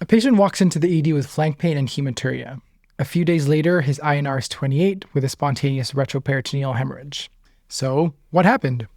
A patient walks into the ED with flank pain and hematuria. A few days later, his INR is 28 with a spontaneous retroperitoneal hemorrhage. So, what happened?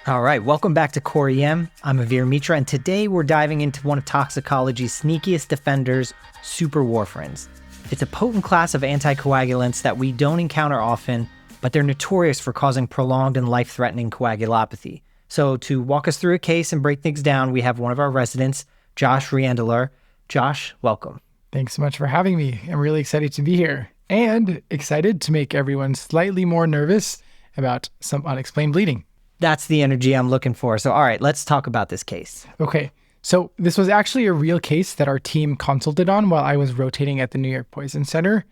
All right, welcome back to Core EM. I'm Avir Mitra, and today we're diving into one of toxicology's sneakiest defenders, superwarfarins. It's a potent class of anticoagulants that we don't encounter often, but they're notorious for causing prolonged and life-threatening coagulopathy. So to walk us through a case and break things down, we have one of our residents, Josh Reandelar. Josh, welcome. Thanks so much for having me. I'm really excited to be here and excited to make everyone slightly more nervous about some unexplained bleeding. That's the energy I'm looking for. So all right, let's talk about this case. Okay, so this was actually a real case that our team consulted on while I was rotating at the New York Poison Center.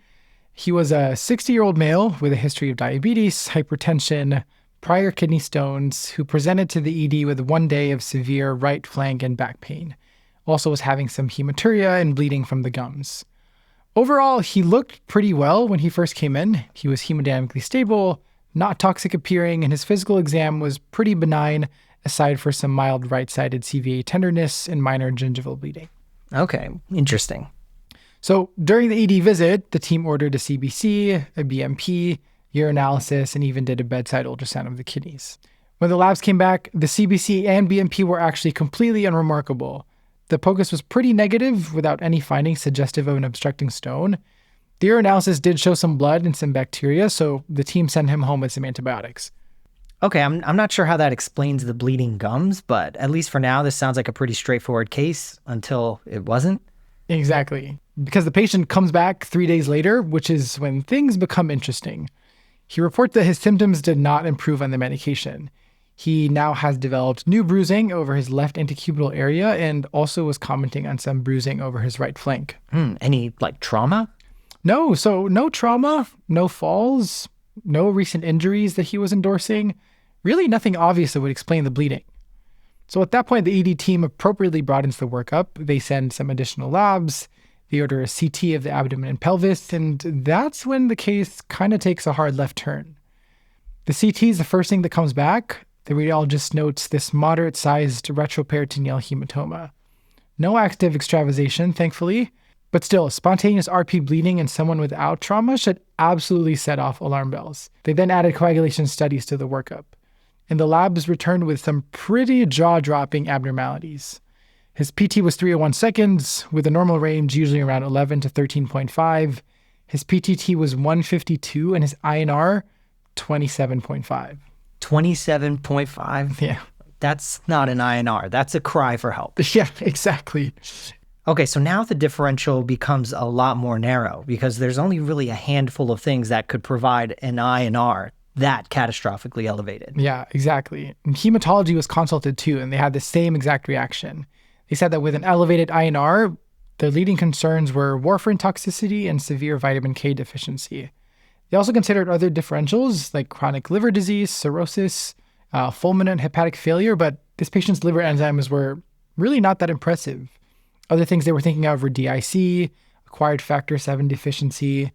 He was a 60-year-old male with a history of diabetes, hypertension, prior kidney stones, who presented to the ED with 1 day of severe right flank and back pain. Also was having some hematuria and bleeding from the gums. Overall, he looked pretty well when he first came in. He was hemodynamically stable, not toxic appearing, and his physical exam was pretty benign, aside for some mild right-sided CVA tenderness and minor gingival bleeding. Okay, interesting. So during the ED visit, the team ordered a CBC, a BMP, urinalysis, and even did a bedside ultrasound of the kidneys. When the labs came back, the CBC and BMP were actually completely unremarkable. The POCUS was pretty negative without any findings suggestive of an obstructing stone. The urinalysis did show some blood and some bacteria, so the team sent him home with some antibiotics. Okay, I'm not sure how that explains the bleeding gums, but at least for now, this sounds like a pretty straightforward case until it wasn't. Exactly. Because the patient comes back 3 days later, which is when things become interesting. He reports that his symptoms did not improve on the medication. He now has developed new bruising over his left antecubital area and also was commenting on some bruising over his right flank. Any, trauma? No, so no trauma, no falls, no recent injuries that he was endorsing. Really nothing obvious that would explain the bleeding. So at that point, the ED team appropriately broadens the workup. They send some additional labs. They order a CT of the abdomen and pelvis, and that's when the case kind of takes a hard left turn. The CT is the first thing that comes back. The radiologist notes this moderate-sized retroperitoneal hematoma. No active extravasation, thankfully, but still, spontaneous RP bleeding in someone without trauma should absolutely set off alarm bells. They then added coagulation studies to the workup, and the labs returned with some pretty jaw-dropping abnormalities. His PT was 301 seconds, with a normal range usually around 11 to 13.5. His PTT was 152, and his INR, 27.5. 27.5? Yeah. That's not an INR. That's a cry for help. Yeah, exactly. Okay, so now the differential becomes a lot more narrow because there's only really a handful of things that could provide an INR that catastrophically elevated. Yeah, exactly. And hematology was consulted too, and they had the same exact reaction. They said that with an elevated INR, the leading concerns were warfarin toxicity and severe vitamin K deficiency. They also considered other differentials like chronic liver disease, cirrhosis, fulminant hepatic failure, but this patient's liver enzymes were really not that impressive. Other things they were thinking of were DIC, acquired factor VII deficiency.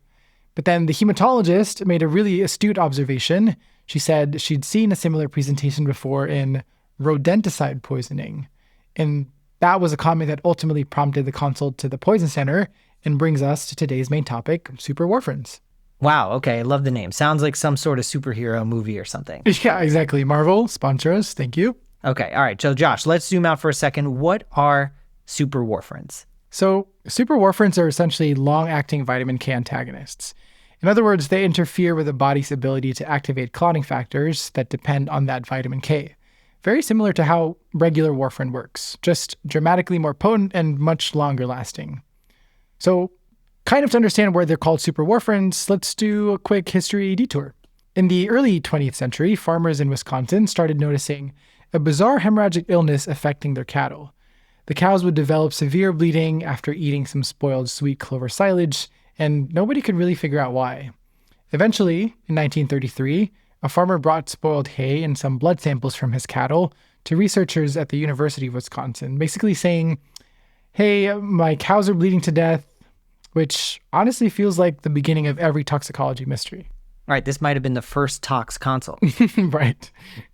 But then the hematologist made a really astute observation. She said she'd seen a similar presentation before in rodenticide poisoning. And that was a comment that ultimately prompted the consult to the Poison Center and brings us to today's main topic, superwarfarins. Wow, okay, I love the name. Sounds like some sort of superhero movie or something. Yeah, exactly. Marvel, sponsor us. Thank you. Okay, all right. So Josh, let's zoom out for a second. What are superwarfarins? So superwarfarins are essentially long-acting vitamin K antagonists. In other words, they interfere with the body's ability to activate clotting factors that depend on that vitamin K. Very similar to how regular warfarin works, just dramatically more potent and much longer lasting. So kind of to understand why they're called superwarfarins, let's do a quick history detour. In the early 20th century, farmers in Wisconsin started noticing a bizarre hemorrhagic illness affecting their cattle. The cows would develop severe bleeding after eating some spoiled sweet clover silage, and nobody could really figure out why. Eventually, in 1933, a farmer brought spoiled hay and some blood samples from his cattle to researchers at the University of Wisconsin, basically saying, hey, my cows are bleeding to death, which honestly feels like the beginning of every toxicology mystery. All right, this might have been the first tox consult. Right.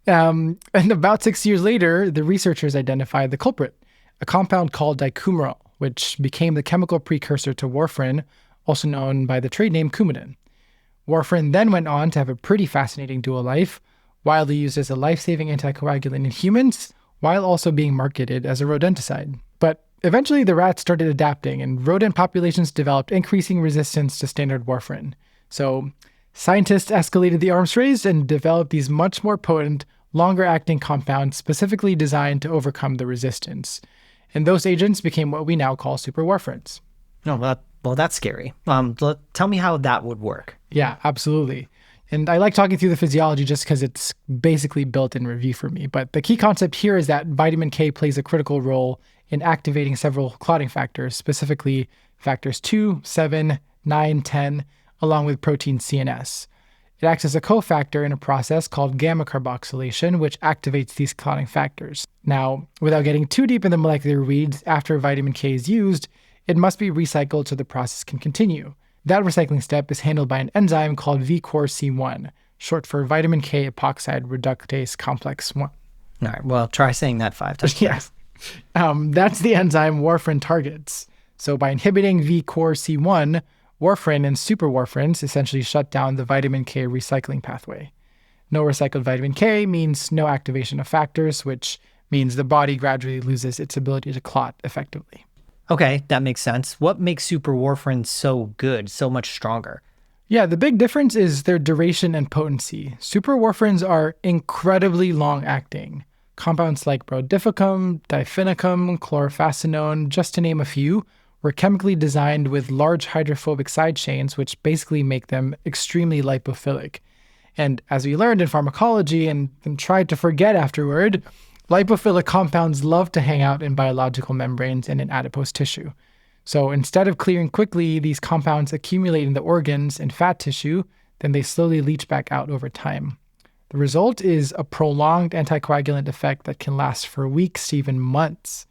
And about 6 years later, the researchers identified the culprit, a compound called dicumarol, which became the chemical precursor to warfarin, also known by the trade name Coumadin. Warfarin then went on to have a pretty fascinating dual life, widely used as a life-saving anticoagulant in humans, while also being marketed as a rodenticide. But eventually the rats started adapting, and rodent populations developed increasing resistance to standard warfarin. So scientists escalated the arms race and developed these much more potent, longer-acting compounds specifically designed to overcome the resistance. And those agents became what we now call superwarfarins. No, well, that's scary. Tell me how that would work. Yeah, absolutely. And I like talking through the physiology just because it's basically built-in review for me. But the key concept here is that vitamin K plays a critical role in activating several clotting factors, specifically factors 2, 7, 9, 10, along with protein CNS. It acts as a cofactor in a process called γ-carboxylation, which activates these clotting factors. Now, without getting too deep in the molecular weeds, after vitamin K is used, it must be recycled so the process can continue. That recycling step is handled by an enzyme called VCORC1, short for vitamin K epoxide reductase complex 1. All right, well, try saying that 5 times. Yes. That's the enzyme warfarin targets. So by inhibiting VCORC1, warfarin and superwarfarins essentially shut down the vitamin K recycling pathway. No recycled vitamin K means no activation of factors, which means the body gradually loses its ability to clot effectively. Okay, that makes sense. What makes superwarfarin so good, so much stronger? Yeah, the big difference is their duration and potency. Superwarfarins are incredibly long-acting. Compounds like brodifacoum, difenacoum, chlorophacinone, just to name a few, were chemically designed with large hydrophobic side chains, which basically make them extremely lipophilic. And as we learned in pharmacology and tried to forget afterward, lipophilic compounds love to hang out in biological membranes and in adipose tissue. So instead of clearing quickly, these compounds accumulate in the organs and fat tissue, then they slowly leach back out over time. The result is a prolonged anticoagulant effect that can last for weeks to even months.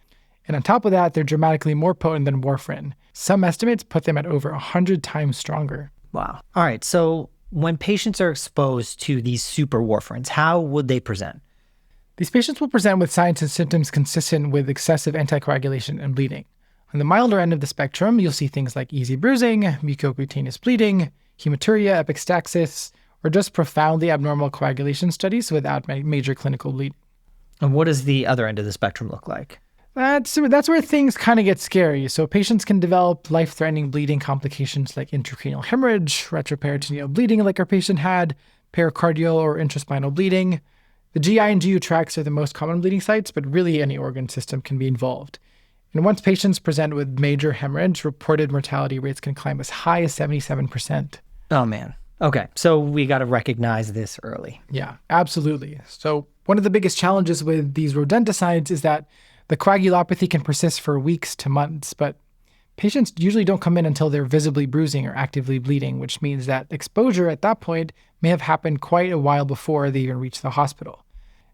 And on top of that, they're dramatically more potent than warfarin. Some estimates put them at over 100 times stronger. Wow. All right, so when patients are exposed to these superwarfarins, how would they present? These patients will present with signs and symptoms consistent with excessive anticoagulation and bleeding. On the milder end of the spectrum, you'll see things like easy bruising, mucocutaneous bleeding, hematuria, epistaxis, or just profoundly abnormal coagulation studies without major clinical bleeding. And what does the other end of the spectrum look like? That's where things kind of get scary. So patients can develop life-threatening bleeding complications like intracranial hemorrhage, retroperitoneal bleeding like our patient had, pericardial or intraspinal bleeding. The GI and GU tracts are the most common bleeding sites, but really any organ system can be involved. And once patients present with major hemorrhage, reported mortality rates can climb as high as 77%. Oh, man. Okay, so we got to recognize this early. Yeah, absolutely. So one of the biggest challenges with these rodenticides is that the coagulopathy can persist for weeks to months, but patients usually don't come in until they're visibly bruising or actively bleeding, which means that exposure at that point may have happened quite a while before they even reach the hospital.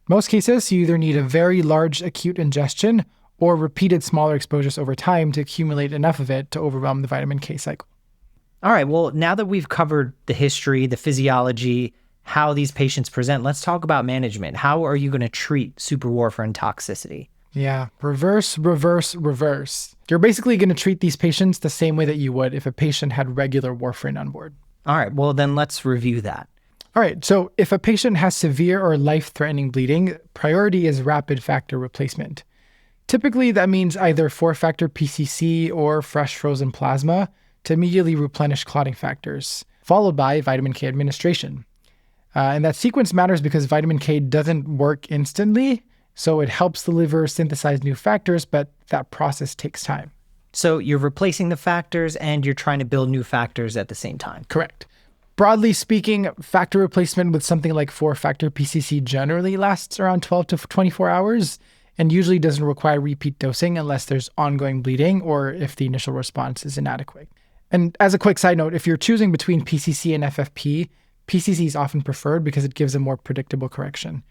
In most cases, you either need a very large acute ingestion or repeated smaller exposures over time to accumulate enough of it to overwhelm the vitamin K cycle. All right, well, now that we've covered the history, the physiology, how these patients present, let's talk about management. How are you going to treat superwarfarin toxicity? Yeah, reverse. You're basically going to treat these patients the same way that you would if a patient had regular warfarin on board. All right, well, then let's review that. All right, so if a patient has severe or life-threatening bleeding, priority is rapid factor replacement. Typically, that means either 4-factor PCC or fresh frozen plasma to immediately replenish clotting factors, followed by vitamin K administration. And that sequence matters because vitamin K doesn't work instantly, so it helps the liver synthesize new factors, but that process takes time. So you're replacing the factors and you're trying to build new factors at the same time. Correct. Broadly speaking, factor replacement with something like 4-factor PCC generally lasts around 12 to 24 hours and usually doesn't require repeat dosing unless there's ongoing bleeding or if the initial response is inadequate. And as a quick side note, if you're choosing between PCC and FFP, PCC is often preferred because it gives a more predictable correction.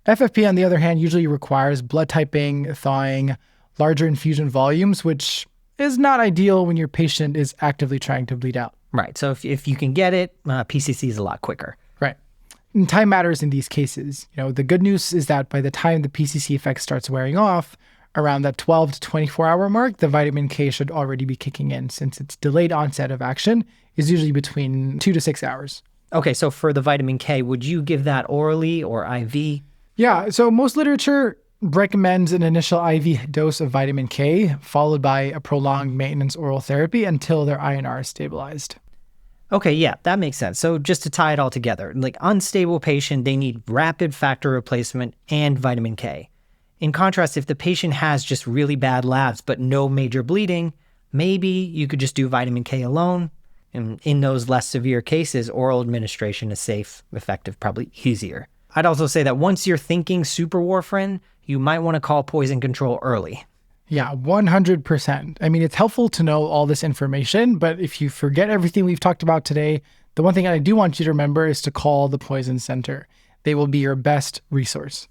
FFP, on the other hand, usually requires blood typing, thawing, larger infusion volumes, which is not ideal when your patient is actively trying to bleed out. Right. So if you can get it, PCC is a lot quicker. Right. And time matters in these cases. The good news is that by the time the PCC effect starts wearing off, around that 12 to 24 hour mark, the vitamin K should already be kicking in, since its delayed onset of action is usually between 2 to 6 hours. Okay, so for the vitamin K, would you give that orally or IV? Yeah, so most literature recommends an initial IV dose of vitamin K, followed by a prolonged maintenance oral therapy until their INR is stabilized. Okay, yeah, that makes sense. So just to tie it all together, like unstable patient, they need rapid factor replacement and vitamin K. In contrast, if the patient has just really bad labs but no major bleeding, maybe you could just do vitamin K alone. And in those less severe cases, oral administration is safe, effective, probably easier. I'd also say that once you're thinking superwarfarin, you might want to call poison control early. Yeah, 100%. I mean, it's helpful to know all this information, but if you forget everything we've talked about today, the one thing I do want you to remember is to call the poison center. They will be your best resource.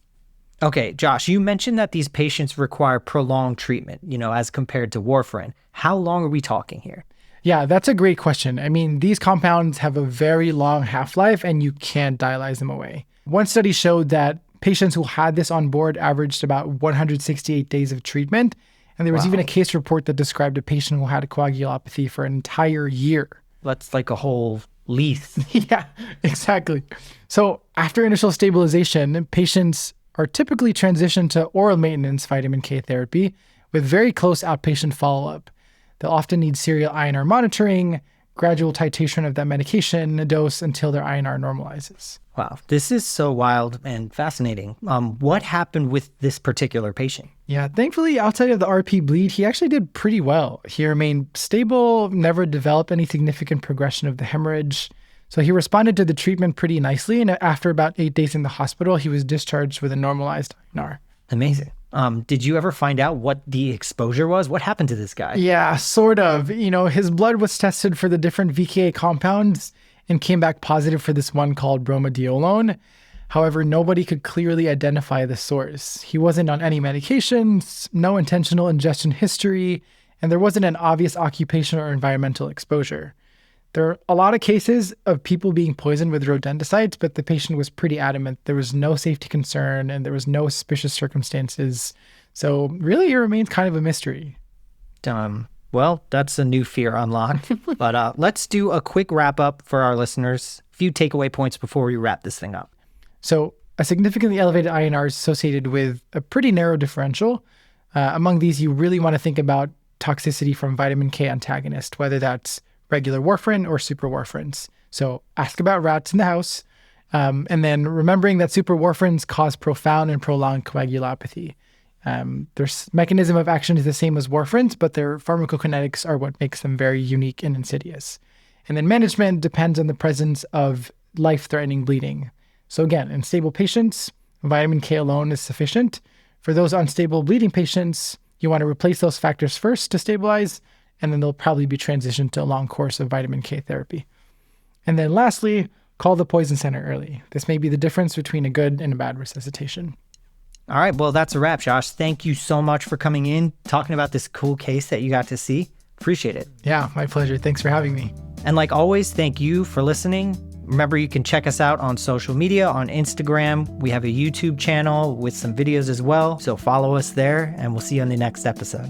Okay, Josh, you mentioned that these patients require prolonged treatment, as compared to warfarin. How long are we talking here? Yeah, that's a great question. I mean, these compounds have a very long half-life and you can't dialyze them away. One study showed that patients who had this on board averaged about 168 days of treatment. And there was even a case report that described a patient who had a coagulopathy for an entire year. That's like a whole lease. Yeah, exactly. So after initial stabilization, patients are typically transitioned to oral maintenance vitamin K therapy with very close outpatient follow-up. They'll often need serial INR monitoring, gradual titration of that medication dose until their INR normalizes. Wow, this is so wild and fascinating. What happened with this particular patient? Yeah, thankfully, outside of the RP bleed, he actually did pretty well. He remained stable, never developed any significant progression of the hemorrhage. So he responded to the treatment pretty nicely, and after about 8 days in the hospital, he was discharged with a normalized INR. Amazing. Did you ever find out what the exposure was? What happened to this guy? Yeah, sort of. His blood was tested for the different VKA compounds and came back positive for this one called bromadiolone. However, nobody could clearly identify the source. He wasn't on any medications, no intentional ingestion history, and there wasn't an obvious occupational or environmental exposure. There are a lot of cases of people being poisoned with rodenticides, but the patient was pretty adamant there was no safety concern and there was no suspicious circumstances. So really, it remains kind of a mystery. Well, that's a new fear unlocked. But let's do a quick wrap up for our listeners. A few takeaway points before we wrap this thing up. So a significantly elevated INR is associated with a pretty narrow differential. Among these, you really want to think about toxicity from vitamin K antagonist, whether that's regular warfarin or superwarfarins. So ask about rats in the house, and then remembering that superwarfarins cause profound and prolonged coagulopathy. Their mechanism of action is the same as warfarins, but their pharmacokinetics are what makes them very unique and insidious. And then management depends on the presence of life-threatening bleeding. So again, in stable patients, vitamin K alone is sufficient. For those unstable bleeding patients, you want to replace those factors first to stabilize, and then they'll probably be transitioned to a long course of vitamin K therapy. And then lastly, call the poison center early. This may be the difference between a good and a bad resuscitation. All right, well, that's a wrap, Josh. Thank you so much for coming in, talking about this cool case that you got to see. Appreciate it. Yeah, my pleasure. Thanks for having me. And like always, thank you for listening. Remember, you can check us out on social media, on Instagram. We have a YouTube channel with some videos as well, so follow us there, and we'll see you on the next episode.